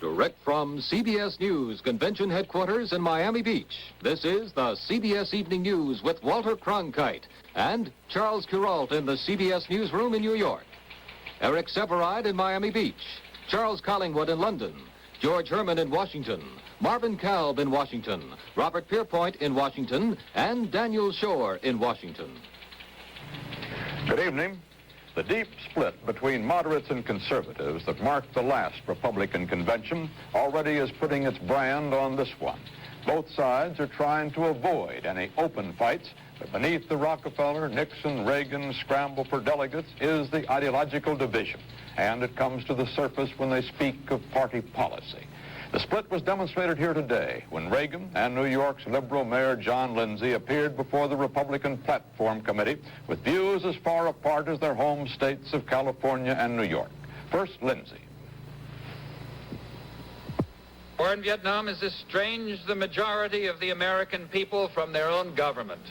Direct from CBS News Convention Headquarters in Miami Beach, this is the CBS Evening News with Walter Cronkite and Charles Kuralt in the CBS Newsroom in New York. Eric Severide in Miami Beach, Charles Collingwood in London, George Herman in Washington, Marvin Kalb in Washington, Robert Pierpoint in Washington, and Daniel Shore in Washington. Good evening. The deep split between moderates and conservatives that marked the last Republican convention already is putting its brand on this one. Both sides are trying to avoid any open fights, but beneath the Rockefeller, Nixon, Reagan scramble for delegates is the ideological division, and it comes to the surface when they speak of party policy. The split was demonstrated here today when Reagan and New York's liberal Mayor John Lindsay appeared before the Republican Platform Committee with views as far apart as their home states of California and New York. First, Lindsay. War in Vietnam has estranged the majority of the American people from their own government.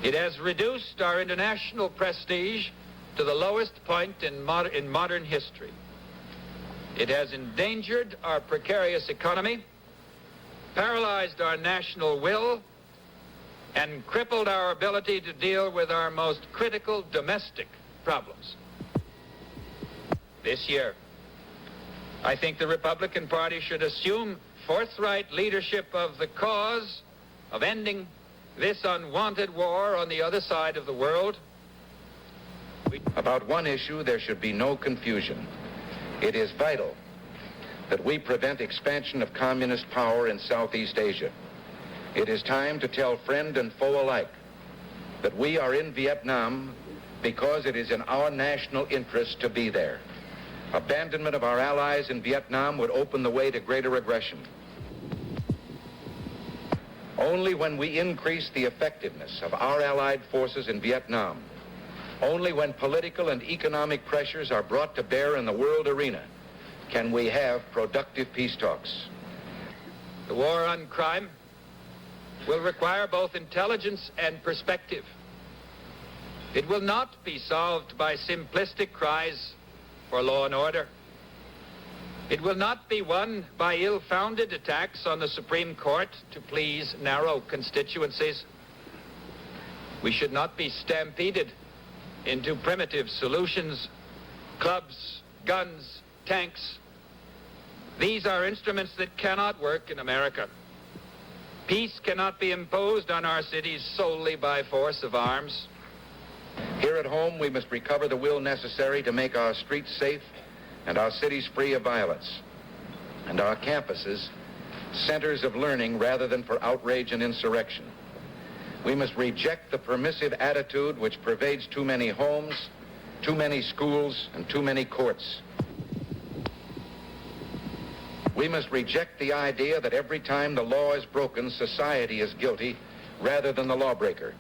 It has reduced our international prestige to the lowest point in modern history. It has endangered our precarious economy, paralyzed our national will, and crippled our ability to deal with our most critical domestic problems. This year, I think the Republican Party should assume forthright leadership of the cause of ending this unwanted war on the other side of the world. About one issue, there should be no confusion. It is vital that we prevent expansion of communist power in Southeast Asia. It is time to tell friend and foe alike that we are in Vietnam because it is in our national interest to be there. Abandonment of our allies in Vietnam would open the way to greater aggression. Only when we increase the effectiveness of our allied forces in Vietnam, only when political and economic pressures are brought to bear in the world arena, can we have productive peace talks. The war on crime will require both intelligence and perspective. It will not be solved by simplistic cries for law and order. It will not be won by ill-founded attacks on the Supreme Court to please narrow constituencies. We should not be stampeded into primitive solutions, clubs, guns, tanks. These are instruments that cannot work in America. Peace cannot be imposed on our cities solely by force of arms. Here at home, we must recover the will necessary to make our streets safe and our cities free of violence, and our campuses centers of learning rather than for outrage and insurrection. We must reject the permissive attitude which pervades too many homes, too many schools, and too many courts. We must reject the idea that every time the law is broken, society is guilty rather than the lawbreaker.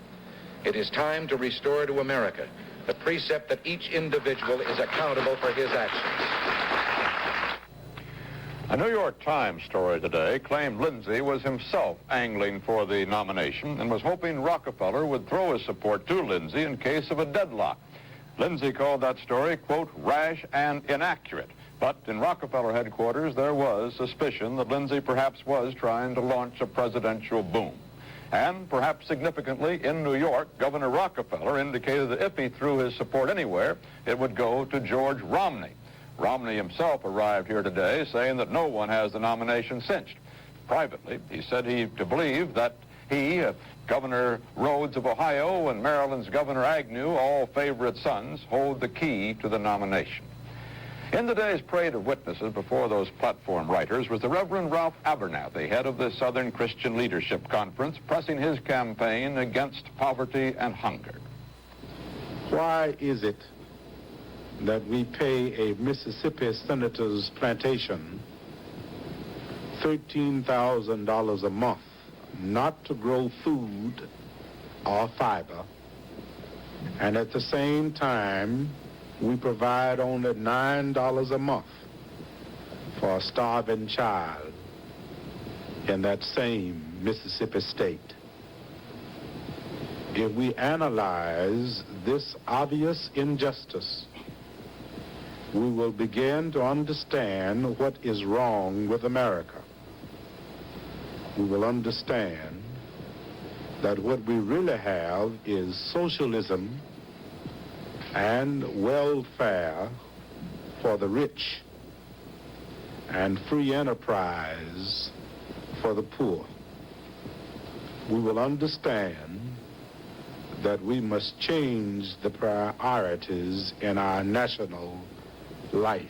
It is time to restore to America the precept that each individual is accountable for his actions. A New York Times story today claimed Lindsay was himself angling for the nomination and was hoping Rockefeller would throw his support to Lindsay in case of a deadlock. Lindsay called that story, quote, rash and inaccurate. But in Rockefeller headquarters, there was suspicion that Lindsay perhaps was trying to launch a presidential boom. And perhaps significantly, in New York, Governor Rockefeller indicated that if he threw his support anywhere, it would go to George Romney. Romney himself arrived here today saying that no one has the nomination cinched. Privately, he said to believe that he, Governor Rhodes of Ohio, and Maryland's Governor Agnew, all favorite sons, hold the key to the nomination. In the day's parade of witnesses before those platform writers was the Reverend Ralph Abernathy, head of the Southern Christian Leadership Conference, pressing his campaign against poverty and hunger. Why is it that we pay a Mississippi senator's plantation $13,000 a month not to grow food or fiber, and at the same time we provide only $9 a month for a starving child in that same Mississippi state? If we analyze this obvious injustice, we will begin to understand what is wrong with America. We will understand that what we really have is socialism and welfare for the rich and free enterprise for the poor. We will understand that we must change the priorities in our national life.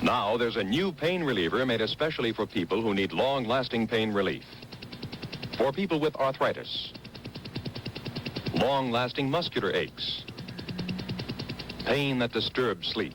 Now there's a new pain reliever made especially for people who need long-lasting pain relief. For people with arthritis, long-lasting muscular aches, pain that disturbs sleep.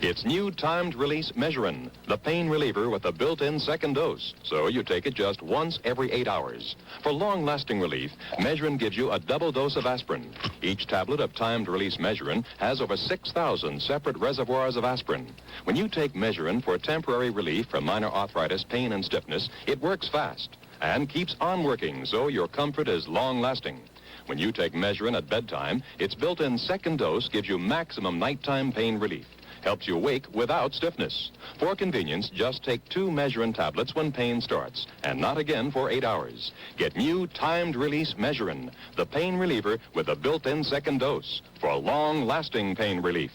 It's new timed release Measurin, the pain reliever with a built-in second dose, so you take it just once every 8 hours. For long-lasting relief, Measurin gives you a double dose of aspirin. Each tablet of timed release Measurin has over 6,000 separate reservoirs of aspirin. When you take Measurin for temporary relief from minor arthritis, pain, and stiffness, it works fast and keeps on working, so your comfort is long-lasting. When you take Measurin at bedtime, its built-in second dose gives you maximum nighttime pain relief. Helps you wake without stiffness. For convenience, just take 2 Measurin tablets when pain starts, and not again for 8 hours. Get new timed release Measurin, the pain reliever with a built-in second dose for long-lasting pain relief.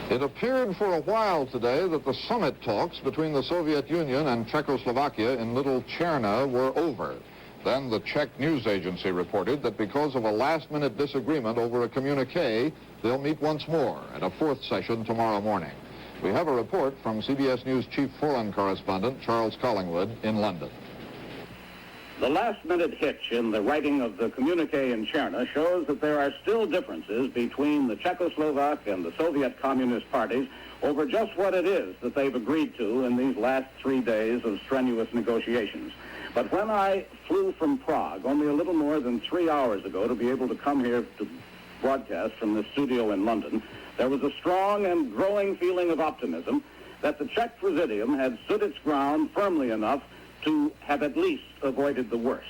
It appeared for a while today that the summit talks between the Soviet Union and Czechoslovakia in Little Cherna were over. Then the Czech news agency reported that because of a last-minute disagreement over a communique, they'll meet once more at a 4th session tomorrow morning. We have a report from CBS News chief foreign correspondent Charles Collingwood in London. The last-minute hitch in the writing of the communique in Cherna shows that there are still differences between the Czechoslovak and the Soviet Communist parties over just what it is that they've agreed to in these last 3 days of strenuous negotiations. But when I flew from Prague only a little more than 3 hours ago to be able to come here to broadcast from the studio in London, there was a strong and growing feeling of optimism that the Czech Presidium had stood its ground firmly enough to have at least avoided the worst.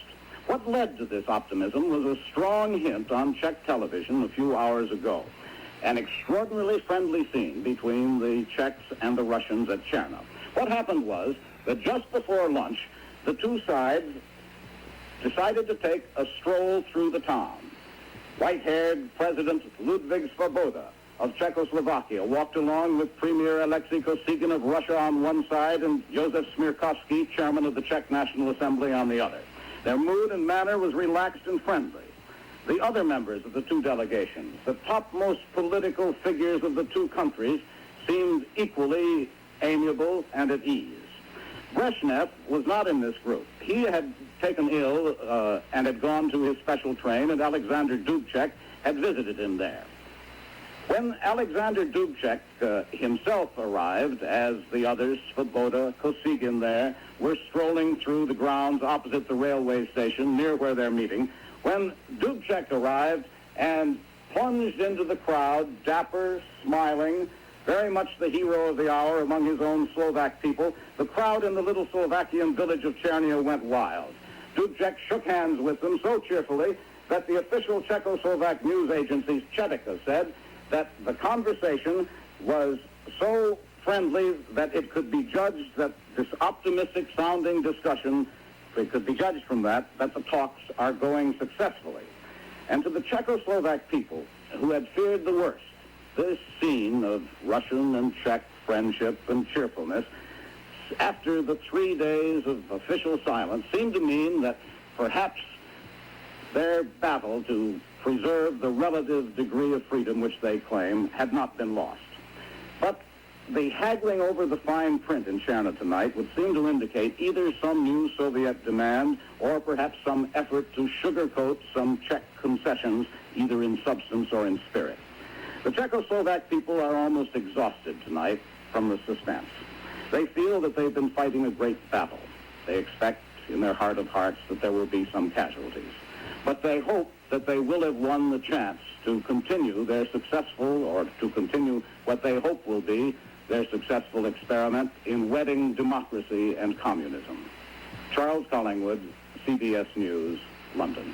What led to this optimism was a strong hint on Czech television a few hours ago. An extraordinarily friendly scene between the Czechs and the Russians at Cherna. What happened was that just before lunch, the two sides decided to take a stroll through the town. White-haired President Ludvík Svoboda of Czechoslovakia walked along with Premier Alexei Kosygin of Russia on one side and Josef Smirkovsky, chairman of the Czech National Assembly, on the other. Their mood and manner was relaxed and friendly. The other members of the two delegations, the topmost political figures of the two countries, seemed equally amiable and at ease. Brezhnev was not in this group. He had taken ill and had gone to his special train, and Alexander Dubček had visited him there. When Alexander Dubček himself arrived, as the others, Svoboda, Kosygin there, were strolling through the grounds opposite the railway station near where they're meeting, when Dubček arrived and plunged into the crowd, dapper, smiling, very much the hero of the hour among his own Slovak people, the crowd in the little Slovakian village of Chernia went wild. Dubček shook hands with them so cheerfully that the official Czechoslovak news agency Chetika said that the conversation was so friendly that it could be judged that this optimistic-sounding discussion, it could be judged from that the talks are going successfully. And to the Czechoslovak people who had feared the worst, this scene of Russian and Czech friendship and cheerfulness, after the 3 days of official silence, seemed to mean that perhaps their battle to preserve the relative degree of freedom which they claim had not been lost. But the haggling over the fine print in Cherna tonight would seem to indicate either some new Soviet demand or perhaps some effort to sugarcoat some Czech concessions, either in substance or in spirit. The Czechoslovak people are almost exhausted tonight from the suspense. They feel that they've been fighting a great battle. They expect in their heart of hearts that there will be some casualties. But they hope that they will have won the chance to continue their successful, or to continue what they hope will be their successful experiment in wedding democracy and communism. Charles Collingwood, CBS News, London.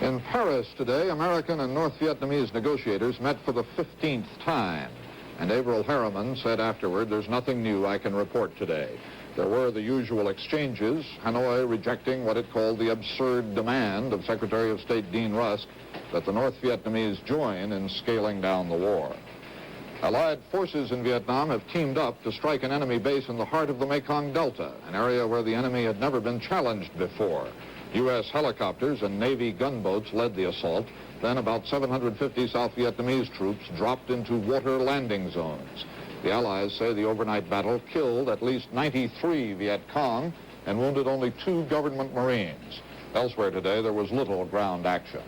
In Paris today, American and North Vietnamese negotiators met for the 15th time. And Averell Harriman said afterward, "There's nothing new I can report today." There were the usual exchanges, Hanoi rejecting what it called the absurd demand of Secretary of State Dean Rusk that the North Vietnamese join in scaling down the war. Allied forces in Vietnam have teamed up to strike an enemy base in the heart of the Mekong Delta, an area where the enemy had never been challenged before. U.S. helicopters and Navy gunboats led the assault. Then about 750 South Vietnamese troops dropped into water landing zones. The Allies say the overnight battle killed at least 93 Viet Cong and wounded only 2 government Marines. Elsewhere today, there was little ground action.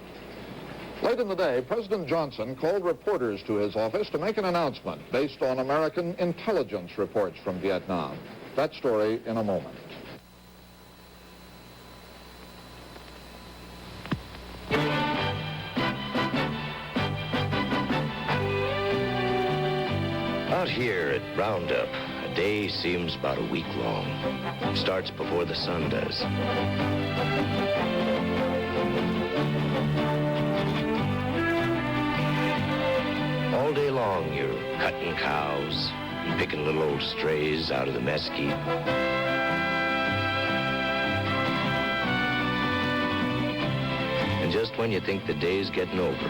Late in the day, President Johnson called reporters to his office to make an announcement based on American intelligence reports from Vietnam. That story in a moment. Out here at Roundup, a day seems about a week long. It starts before the sun does. All day long, you're cutting cows and picking little old strays out of the mesquite. And just when you think the day's getting over,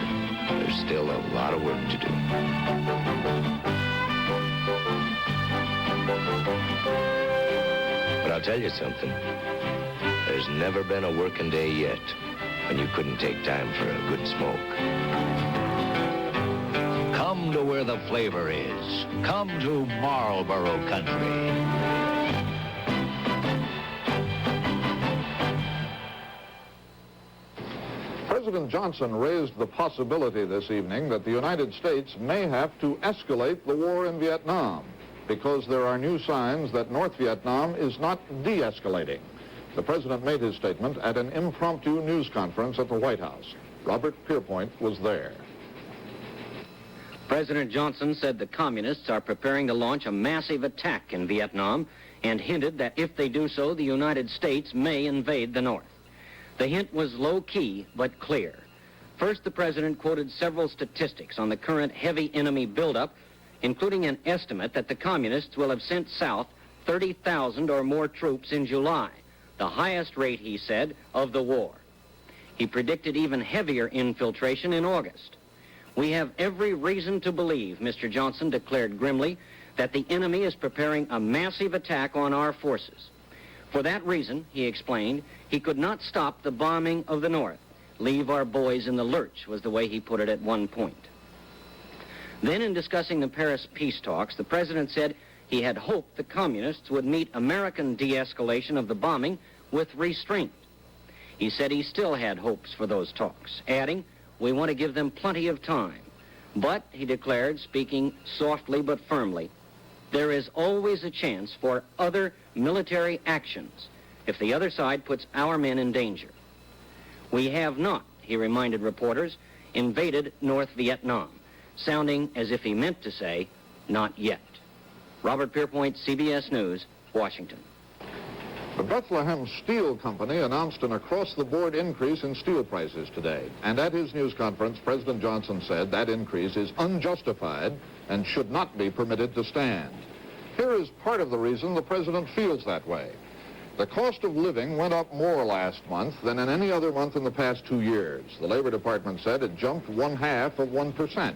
there's still a lot of work to do. But I'll tell you something. There's never been a working day yet when you couldn't take time for a good smoke. Come to where the flavor is. Come to Marlboro country. President Johnson raised the possibility this evening that the United States may have to escalate the war in Vietnam because there are new signs that North Vietnam is not de-escalating. The president made his statement at an impromptu news conference at the White House. Robert Pierpoint was there. President Johnson said the communists are preparing to launch a massive attack in Vietnam and hinted that if they do so, the United States may invade the North. The hint was low-key but clear. First, the president quoted several statistics on the current heavy enemy buildup, including an estimate that the communists will have sent south 30,000 or more troops in July, the highest rate, he said, of the war. He predicted even heavier infiltration in August. We have every reason to believe, Mr. Johnson declared grimly, that the enemy is preparing a massive attack on our forces. For that reason, he explained, he could not stop the bombing of the North. Leave our boys in the lurch was the way he put it at one point. Then in discussing the Paris peace talks, the president said he had hoped the communists would meet American de-escalation of the bombing with restraint. He said he still had hopes for those talks, adding, "We want to give them plenty of time." But, he declared, speaking softly but firmly, there is always a chance for other military actions if the other side puts our men in danger. We have not, he reminded reporters, invaded North Vietnam, sounding as if he meant to say, not yet. Robert Pierpoint, CBS News, Washington. The Bethlehem Steel Company announced an across-the-board increase in steel prices today. And at his news conference, President Johnson said that increase is unjustified and should not be permitted to stand. Here is part of the reason the president feels that way. The cost of living went up more last month than in any other month in the past 2 years. The Labor Department said it jumped 0.5%.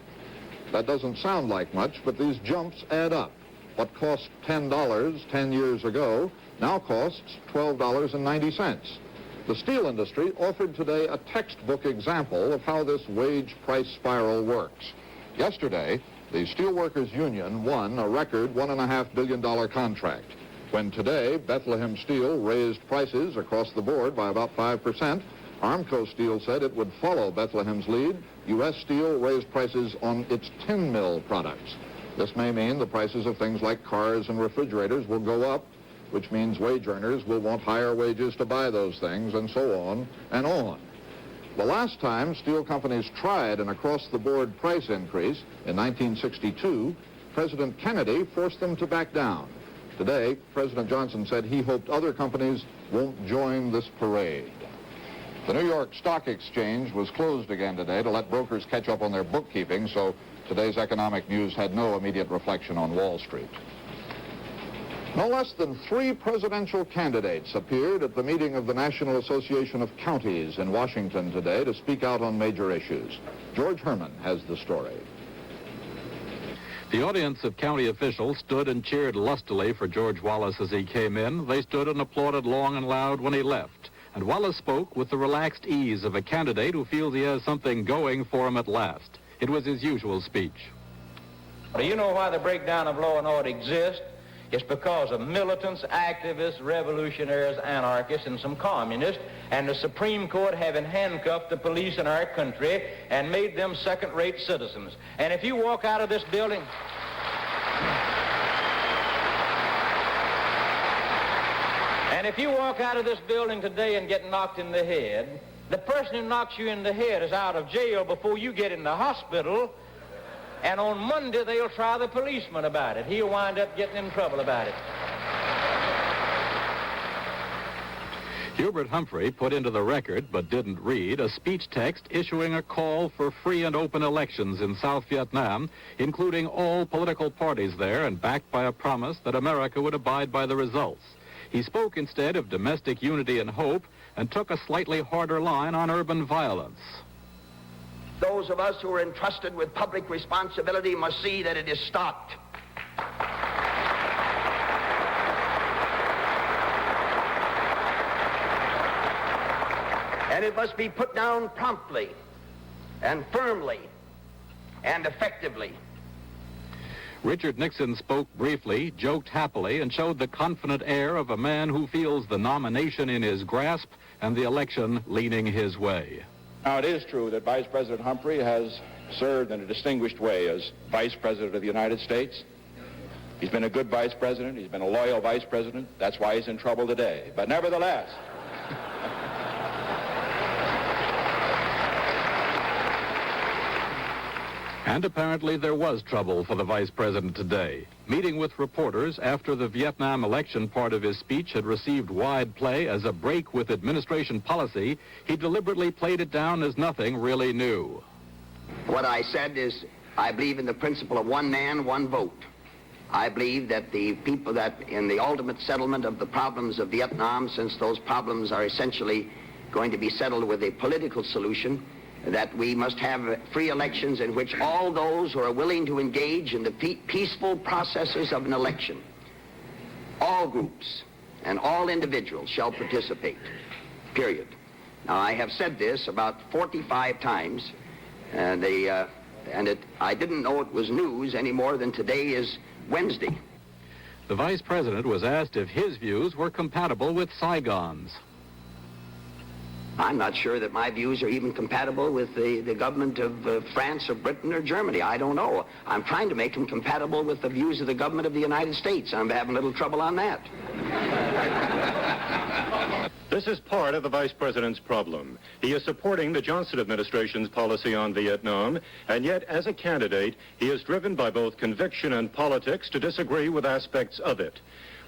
That doesn't sound like much, but these jumps add up. What cost $10 10 years ago now costs $12.90. The steel industry offered today a textbook example of how this wage price spiral works. Yesterday, the Steelworkers Union won a record $1.5 billion contract. When today, Bethlehem Steel raised prices across the board by about 5%, Armco Steel said it would follow Bethlehem's lead. U.S. Steel raised prices on its tin mill products. This may mean the prices of things like cars and refrigerators will go up, which means wage earners will want higher wages to buy those things, and so on and on. The last time steel companies tried an across-the-board price increase, in 1962, President Kennedy forced them to back down. Today, President Johnson said he hoped other companies won't join this parade. The New York Stock Exchange was closed again today to let brokers catch up on their bookkeeping, so today's economic news had no immediate reflection on Wall Street. No less than 3 presidential candidates appeared at the meeting of the National Association of Counties in Washington today to speak out on major issues. George Herman has the story. The audience of county officials stood and cheered lustily for George Wallace as he came in. They stood and applauded long and loud when he left. And Wallace spoke with the relaxed ease of a candidate who feels he has something going for him at last. It was his usual speech. Do you know why the breakdown of law and order exists? It's because of militants, activists, revolutionaries, anarchists, and some communists, and the Supreme Court having handcuffed the police in our country and made them second-rate citizens. And if you walk out of this building... And if you walk out of this building today and get knocked in the head, the person who knocks you in the head is out of jail before you get in the hospital, and on Monday they'll try the policeman about it. He'll wind up getting in trouble about it. Hubert Humphrey put into the record, but didn't read, a speech text issuing a call for free and open elections in South Vietnam, including all political parties there, and backed by a promise that America would abide by the results. He spoke instead of domestic unity and hope, and took a slightly harder line on urban violence. Those of us who are entrusted with public responsibility must see that it is stopped. And it must be put down promptly and firmly and effectively. Richard Nixon spoke briefly, joked happily, and showed the confident air of a man who feels the nomination in his grasp and the election leaning his way. Now, it is true that Vice President Humphrey has served in a distinguished way as Vice President of the United States. He's been a good Vice President. He's been a loyal Vice President. That's why he's in trouble today. But nevertheless... And apparently there was trouble for the Vice President today. Meeting with reporters after the Vietnam election part of his speech had received wide play as a break with administration policy, he deliberately played it down as nothing really new. What I said is, I believe in the principle of one man, one vote. I believe that the people that in the ultimate settlement of the problems of Vietnam, since those problems are essentially going to be settled with a political solution, that we must have free elections in which all those who are willing to engage in the peaceful processes of an election, all groups and all individuals shall participate, period. Now, I have said this about 45 times, I didn't know it was news any more than today is Wednesday. The Vice President was asked if his views were compatible with Saigon's. I'm not sure that my views are even compatible with the government of France or Britain or Germany. I don't know. I'm trying to make them compatible with the views of the government of the United States. I'm having a little trouble on that. This is part of the Vice President's problem. He is supporting the Johnson administration's policy on Vietnam, and yet as a candidate, he is driven by both conviction and politics to disagree with aspects of it.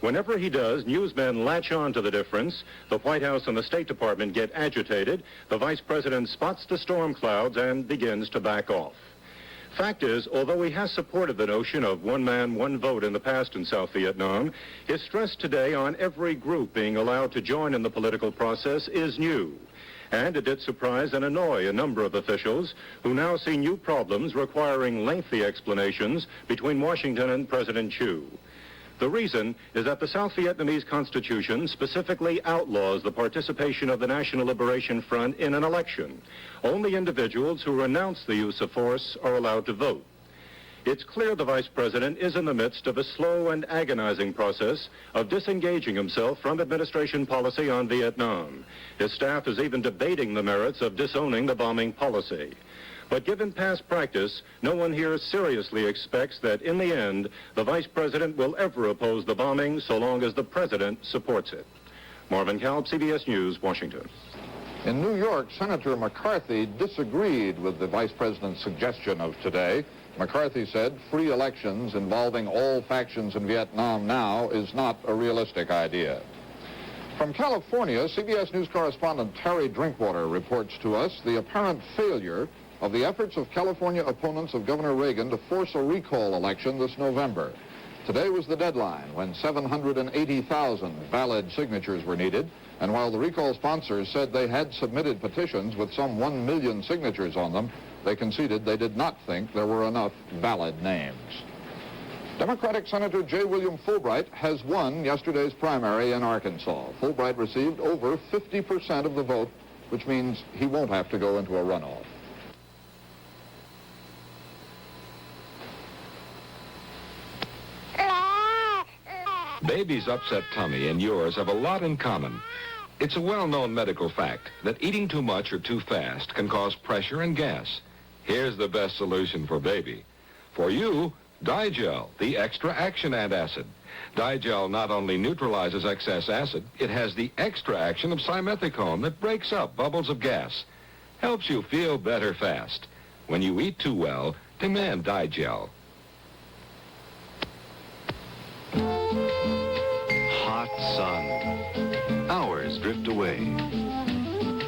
Whenever he does, newsmen latch on to the difference. The White House and the State Department get agitated. The Vice President spots the storm clouds and begins to back off. Fact is, although he has supported the notion of one man, one vote in the past in South Vietnam, his stress today on every group being allowed to join in the political process is new. And it did surprise and annoy a number of officials who now see new problems requiring lengthy explanations between Washington and President Chu. The reason is that the South Vietnamese Constitution specifically outlaws the participation of the National Liberation Front in an election. Only individuals who renounce the use of force are allowed to vote. It's clear the Vice President is in the midst of a slow and agonizing process of disengaging himself from administration policy on Vietnam. His staff is even debating the merits of disowning the bombing policy. But given past practice, no one here seriously expects that in the end, the Vice President will ever oppose the bombing so long as the President supports it. Marvin Kalb, CBS News, Washington. In New York, Senator McCarthy disagreed with the Vice President's suggestion of today McCarthy said free elections involving all factions in Vietnam now is not a realistic idea. From California, CBS News correspondent Terry Drinkwater reports to us the apparent failure of the efforts of California opponents of Governor Reagan to force a recall election this November. Today was the deadline when 780,000 valid signatures were needed, and while the recall sponsors said they had submitted petitions with some 1 million signatures on them, they conceded they did not think there were enough valid names. Democratic Senator J. William Fulbright has won yesterday's primary in Arkansas. Fulbright received over 50% of the vote, which means he won't have to go into a runoff. Baby's upset tummy and yours have a lot in common. It's a well-known medical fact that eating too much or too fast can cause pressure and gas. Here's the best solution for baby. For you, Digel, the extra action antacid. Digel not only neutralizes excess acid, it has the extra action of simethicone that breaks up bubbles of gas. Helps you feel better fast. When you eat too well, demand Digel. Hot sun. Hours drift away.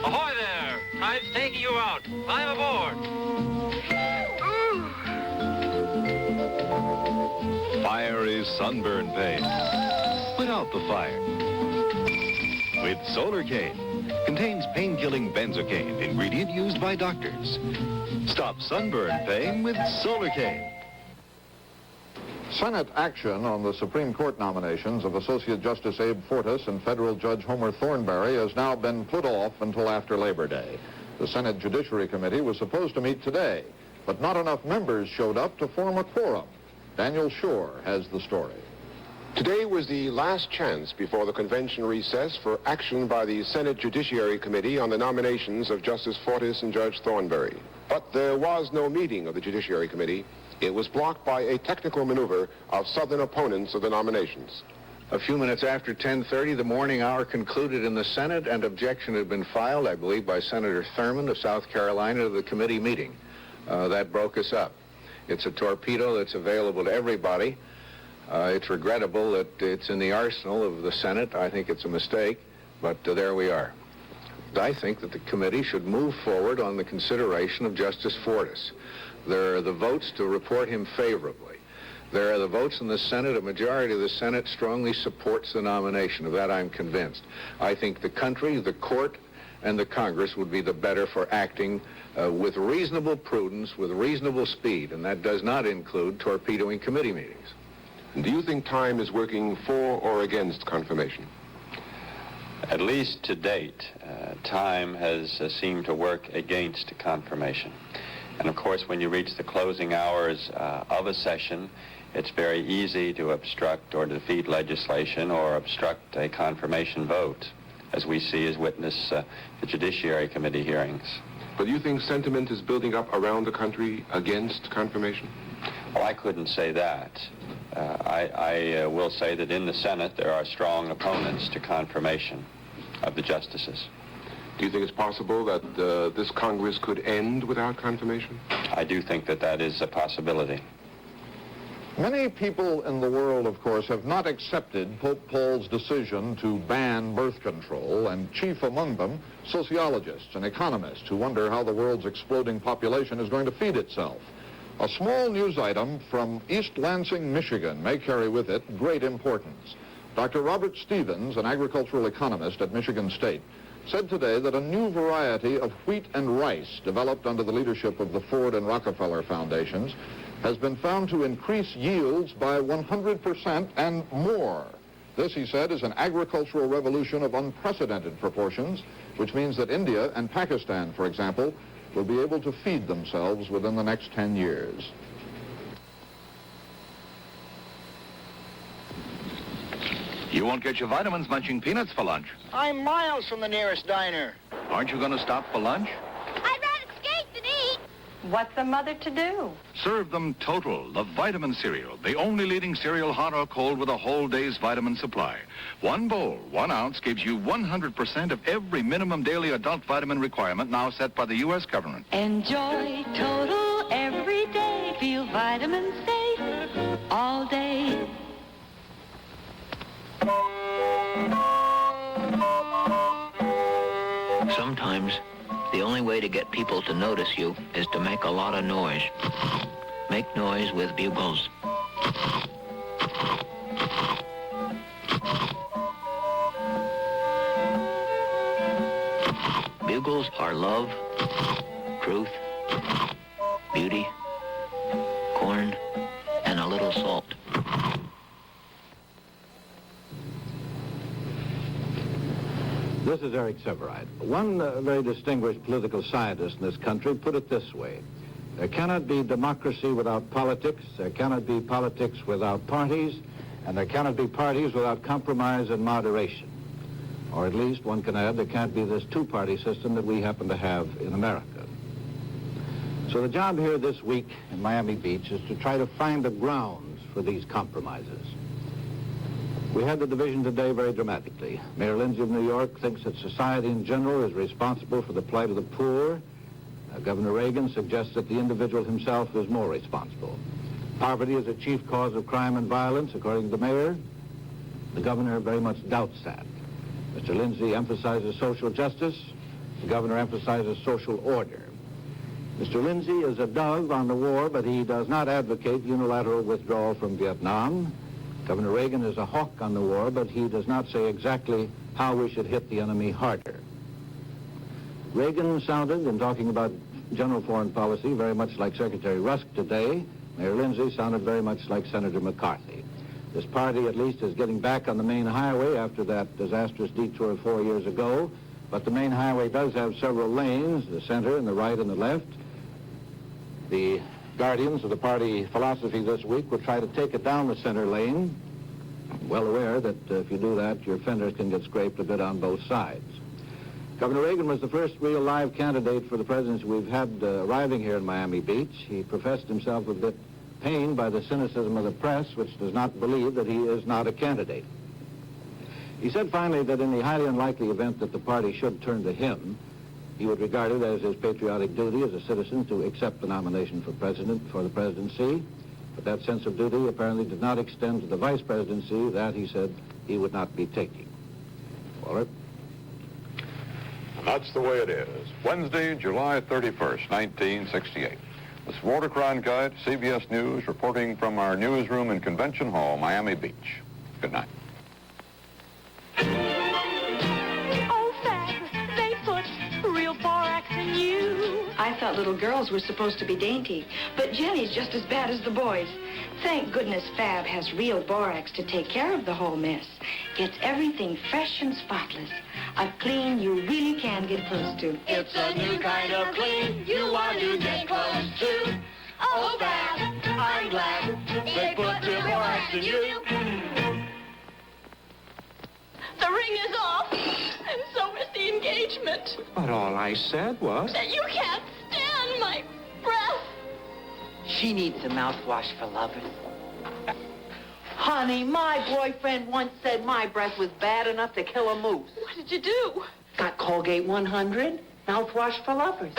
Ahoy there! Time's taking you out. Climb aboard. Fire is sunburn pain. Put out the fire. With Solar Cane. Contains pain-killing benzocaine, ingredient used by doctors. Stop sunburn pain with Solar Cane. Senate action on the Supreme Court nominations of Associate Justice Abe Fortas and Federal Judge Homer Thornberry has now been put off until after Labor Day. The Senate Judiciary Committee was supposed to meet today, but not enough members showed up to form a quorum. Daniel Shore has the story. Today was the last chance before the convention recess for action by the Senate Judiciary Committee on the nominations of Justice Fortas and Judge Thornberry. But there was no meeting of the Judiciary Committee. It was blocked by a technical maneuver of Southern opponents of the nominations. A few minutes after 10:30, the morning hour concluded in the Senate, and objection had been filed, I believe, by Senator Thurmond of South Carolina to the committee meeting. That broke us up. It's a torpedo that's available to everybody. It's regrettable that it's in the arsenal of the Senate. I think it's a mistake, but there we are. I think that the committee should move forward on the consideration of Justice Fortas. There are the votes to report him favorably. There are the votes in the Senate. A majority of the Senate strongly supports the nomination. Of that, I'm convinced. I think the country, the court, and the Congress would be the better for acting with reasonable prudence, with reasonable speed, and that does not include torpedoing committee meetings. Do you think time is working for or against confirmation? At least to date, time has seemed to work against confirmation. And of course, when you reach the closing hours of a session, it's very easy to obstruct or defeat legislation or obstruct a confirmation vote, as we see as witness the Judiciary Committee hearings. But do you think sentiment is building up around the country against confirmation? Well, I couldn't say that. I will say that in the Senate there are strong opponents to confirmation of the justices. Do you think it's possible that this Congress could end without confirmation? I do think that that is a possibility. Many people in the world, of course, have not accepted Pope Paul's decision to ban birth control, and chief among them, sociologists and economists who wonder how the world's exploding population is going to feed itself. A small news item from East Lansing, Michigan may carry with it great importance. Dr. Robert Stevens, an agricultural economist at Michigan State, said today that a new variety of wheat and rice developed under the leadership of the Ford and Rockefeller Foundations has been found to increase yields by 100% and more. This, he said, is an agricultural revolution of unprecedented proportions, which means that India and Pakistan, for example, will be able to feed themselves within the next 10 years. You won't get your vitamins munching peanuts for lunch. I'm miles from the nearest diner. Aren't you going to stop for lunch? I'd rather skate than eat. What's a mother to do? Serve them Total, the vitamin cereal, the only leading cereal hot or cold with a whole day's vitamin supply. One bowl, 1 ounce, gives you 100% of every minimum daily adult vitamin requirement now set by the U.S. government. Enjoy Total every day. Feel vitamin. vitamins safe all day. Sometimes the only way to get people to notice you is to make a lot of noise. Make noise with bugles. Bugles are love, truth, beauty, corn, and a little salt. This is Eric Severide. One very distinguished political scientist in this country put it this way: there cannot be democracy without politics, there cannot be politics without parties, and there cannot be parties without compromise and moderation. Or at least one can add, there can't be this two-party system that we happen to have in America. So the job here this week in Miami Beach is to try to find the grounds for these compromises. We had the division today very dramatically. Mayor Lindsay of New York thinks that society in general is responsible for the plight of the poor. Governor Reagan suggests that the individual himself is more responsible. Poverty is a chief cause of crime and violence, according to the mayor. The governor very much doubts that. Mr. Lindsay emphasizes social justice. The governor emphasizes social order. Mr. Lindsay is a dove on the war, but he does not advocate unilateral withdrawal from Vietnam. Governor Reagan is a hawk on the war, but he does not say exactly how we should hit the enemy harder. Reagan sounded, in talking about general foreign policy, very much like Secretary Rusk today. Mayor Lindsay sounded very much like Senator McCarthy. This party, at least, is getting back on the main highway after that disastrous detour 4 years ago. But the main highway does have several lanes, the center and the right and the left. The guardians of the party philosophy this week will try to take it down the center lane, well aware that if you do that, your fenders can get scraped a bit on both sides. Governor Reagan was the first real live candidate for the presidency we've had arriving here in Miami Beach. He professed himself a bit pained by the cynicism of the press, which does not believe that he is not a candidate. He said finally that in the highly unlikely event that the party should turn to him, he would regard it as his patriotic duty as a citizen to accept the nomination for the presidency. But that sense of duty apparently did not extend to the vice presidency. That, he said, he would not be taking. Waller? And that's the way it is. Wednesday, July 31st, 1968. This is Walter Cronkite, CBS News, reporting from our newsroom in Convention Hall, Miami Beach. Good night. I thought little girls were supposed to be dainty, but Jenny's just as bad as the boys. Thank goodness Fab has real borax to take care of the whole mess. Gets everything fresh and spotless. A clean you really can get close to. It's a new kind of clean you want to get close to. Oh, Fab, I'm glad they put real borax in you. The ring is off, and so is the engagement. But all I said was... That you can't stand my breath. She needs a mouthwash for lovers. Honey, my boyfriend once said my breath was bad enough to kill a moose. What did you do? Got Colgate 100, mouthwash for lovers.